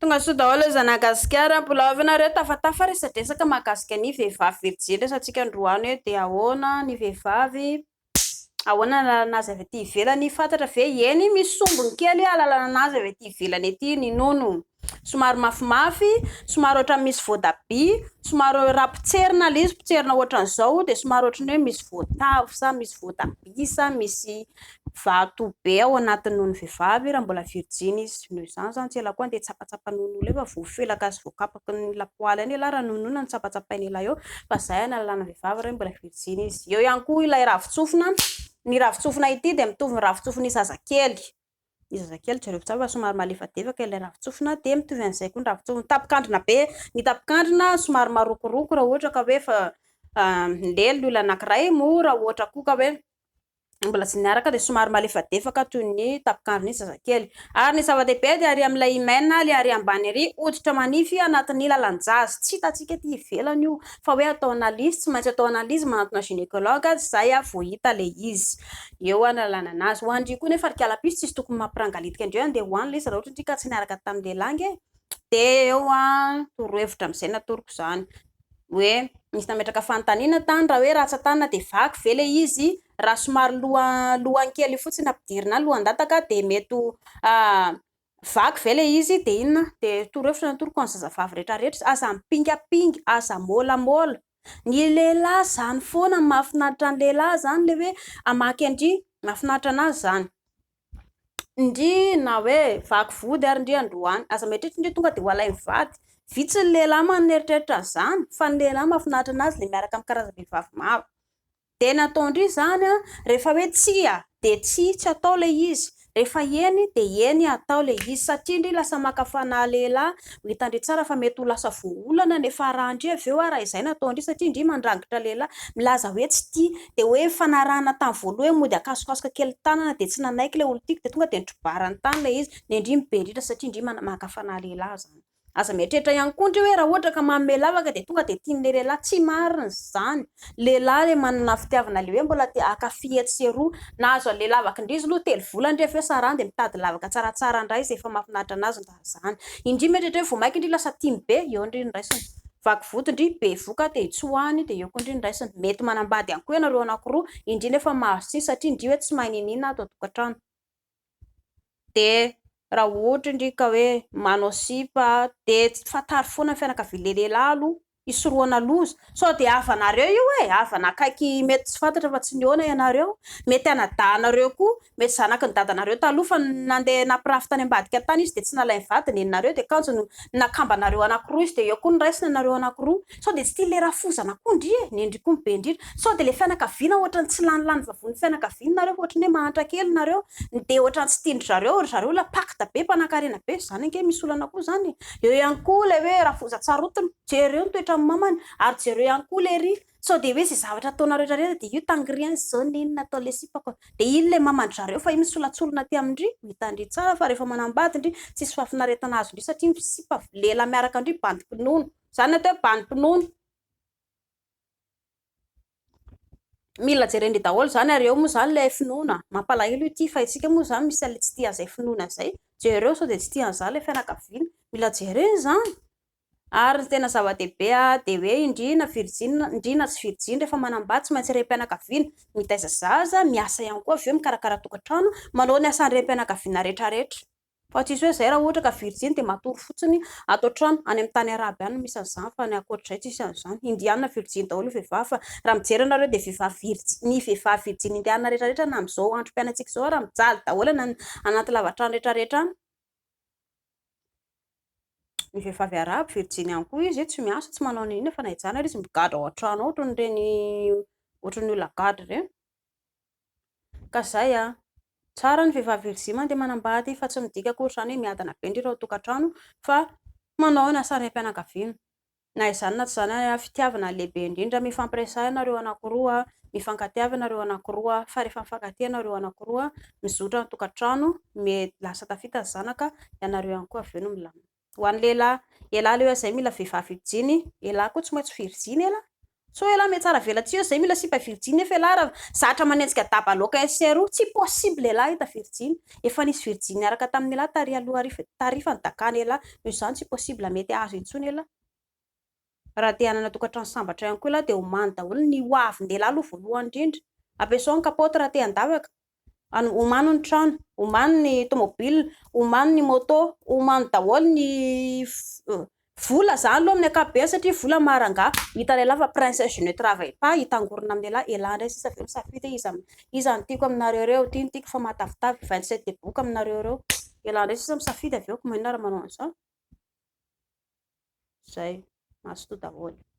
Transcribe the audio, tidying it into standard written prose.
Tonga sao daholo zanagasikara mbola avy nareo tafatafa resadresaka mahakasika ny vehivavy Virjily resantsika androany hoe dia ahoana ny vehivavy ahoana anazy avy aty ivelany fantatra ve eny misy sombony kely alalana anazy avy aty ivelany ety ny nono somary mafimafy somary ohatran misy voatabia somary rapitserina ilay izy pitserina ohatran'izao dia somary ohatran hoe misy voatavo sa misy voatabia sa misy vato be ao anatin'ny nono vehivavy raha mbola virjiny izy noho izany zany tsy ela koa andeha tsapatsapa nono efa voafelaka sy voakapaky ny lapoaly any raha nonona ny tsapatsapainy ela eo fa zay analalana vehivavy raha mbola virjiny izy eo ihany koa ilay ravitsofina ny ravitsofina ity dia mitovy ny ravitsofina zazakely jereo fa somary malefadefaka ilay ravitsofina dia mitovy an'izay koa ny ravitsofina tapikandrina be ny tapikandrina somary marokoroko raha ohatra ka hoe fa lelo ilay anankiray moa raha ohatra koa ka hoe mbola tsy niaraka dia somary malefadefaka toy ny tapikandrina ny zazakely ary ny zava-dehibe dia ary amin'ilay maina ilay ary ambany ery hoditra manify anatin'ny lalan-jazy tsy hitantsika ety ivelany io fa hoe atao analizy tsy maintsy atao analizy manantona ginekologa zay vao hita ilay izy eo analana anazy ho andry koa nefa rikalapisy tsisy tokony mampirangalitika andreo andeha hoany ilay izy raha ohatra ka tsy niaraka tamin'ilay langy dia eo torohevitra amin'izay natoroko izany hoe misy nametraka fanontaniana tany raha hoe ratsan-tanana dia vaky ve ilay izy raha somary lohany kely fotsiny ampidirina lohan-dataka dia mety vaky ve ilay izy dia inona dia torohevitra natoroko ny zazavavy rehetrarehetra aza mipingapinga aza môlamôla ny lehilahy zany foana mahafinaritra ny lehilahy zany le hoe amaky andry mahafinaritra anazy zany indry na hoe vaky vody ary indry androany aza metritra indry tonga dia ho alay mivady vitsy ny lehilahy maneritreritra zany fa ny lehilahy mahafinaritra anazy le miaraka amin'ny karazam-behivavy maro dia natao indry zany rehefa hoe tsia dia tsy atao ilay izy rehefa eny dia eny atao ilay izy satria indry lasa makafana lehilahy hitandry tsara fa mety ho lasa voaolana nefa raha indry avy eo raha izay natao indry satria indry mandrangitra lehilahy milaza hoe tsy tia dia hoe fanarahana tamin'ny voalohany mody akasokasoka kely tanana dia tsy nanaiky ilay olo tiako dia tonga dia nitrobarany tany ilay izy ny indry miberitra satria indry makafana lehilahy zany aza mieritreritra ihany koa indry hoe raha ohatra ka manome lavaka dia tonga dia tian'ilay lehilahy tsy marina zany lehilahy le manana fitiavana le hoe mbola tia akafy etseroa na azo le lavaka indry izy aloha telo volana indry avy eo sarany dia mitady lavaka tsaratsara indray izay efa mahafinaritra anazy nda zany indry mieritreritra hoe vomaika indry lasa tia be eo indry niraisiny vaky voto indry be voka dia itsoahany dia eo koa indry niraisiny mety manambady ihany koa ianareo anankiroa indry nefa mahazo tsy satria indry hoe tsy mahay ninina ato an-tokantrano dia raha ohatra indry ka hoe manao sipa dia fantary foana ny fianakavian'ilay lehilahy aloha isoroana loza sao dia havanareo io havana akaiky mety tsy fantatra fa tsy nihoana ianareo mety anadahanareo koa mety zanaky ny dadanareo taloha fa nandeha nampirafy tany ambadika tany izy dia tsy nalay vadiny eninareo dia kanjo no nakambanareo anankiroa izy dia eo koa ny raisina anareo anankiroa sao dia tsy tia le rafozana koa indry ny endry koa mibe indrindra sao dia le fianakaviana ohatrany tsy lanilany vavony fianakaviana nareo ohatrany hoe mahantra kely nareo dia ohatrany tsy tiandry zareo la pakta be mpanankarena be zany ange misy olana koa zany eo ihany koa le hoe rafoza tsarotiny jereo toetra mamany ary jereo ihany koa le ry sao dia hoe izay zavatra ataonareo rehetrarehetra dia io tangiriany zao ninona atao le sipako dia iny le mamandry zareo fa io misy solatsolona ty amindry hitandry tsara fa rehefa manambady indry tsisy fahafinaretana azo indry satria sipa lela miaraka indry bandim-pinono zany atao hoe bandim-pinono mila jerendry daholo zany ary eo moa zany ilay finoana mampalahelo ity fa itsika moa zany misy ale tsy tia an'izay finoana izay jereo sao dia tsy tia an'izany ilay fianakaviana mila jereny zany ary ny tena zava-dehibe dia hoe indrina virjina indrina tsy virjiny rehefa manambady tsy maintsy rem-pianakaviana mitaiza zaza miasa ihany koa avy eo mikarakara tokantrano manao ny asan'ny rem-pianakaviana rehetrarehetra fa tsisy hoe zay raha ohatra ka virjiny dia matory fotsiny ato trano any amin'ny tany araby any misy an'izany fa ny ankoatr'izay tsisy an'izany indiana virjiny daholo vehivavy fa raha mijery anareo dia ny vehivavy virjiny indiana rehetrarehetra na amin'izao androm-piainantsika izao raha mijaly daholo anaty lavatrano rehetrarehetra ny vehivavy arabo virjiny ihany koa izy tsy miasa tsy manao n'inona fa na ijana ary izy migadra ao an-trano ao ohatran'ny olona gadra ireny ka zay tsara ny vehivavy virjiny mandeha manambady fa tsy midika akoatr'izany hoe miadana be indry raha tokantrano fa manao ny asan'ny rem-pianakaviana na izany na tsy izany fitiavana lehibe indrindra mifampiresahana ianareo anankiroa mifankatiavana ianareo anankiroa fa rehefa mifankatia ianareo anankiroa mizotra ny tokantrano mety lasa tafita ny zanaka ianareo ihany koa avy eo no milamina ho an'ny lehilahy le hoe izay mila vehivavy virjiny lehilahy koa tsy maintsy virjiny ela so ela me tsara vela tsy eo zay mila sipa virjiny nefa ela raha zatra manenjika dabaloka SR tsy possible ela hita virjiny efa nisy virjiny araka tamin'ny ela tary aloha tarifa ny dakany ela noho izany tsy possible mety azo intsony ela raha te hanana tokantrano sambatra ihany koa ela dia homany daholo ny hoavin-dehilahy aloha voalohany indrindra ampiasao ny kapoty raha te handavaka homano ny trano homano ny tomobile homano ny moto homano daholo ny vola zany aloha amin'ny ankapobeny satria vola maranga hita lehilahy fa princesse je ne travaille pas hitangorona amin'ny elahy indray sisa aveo misafidy iza no tiako aminareo reo ty ny tiako fa matavitavy 27 deboka aminareo reo elahy indray sisa misafidy aveo ko maninona raha manao an'izao zay mahazo toa daholo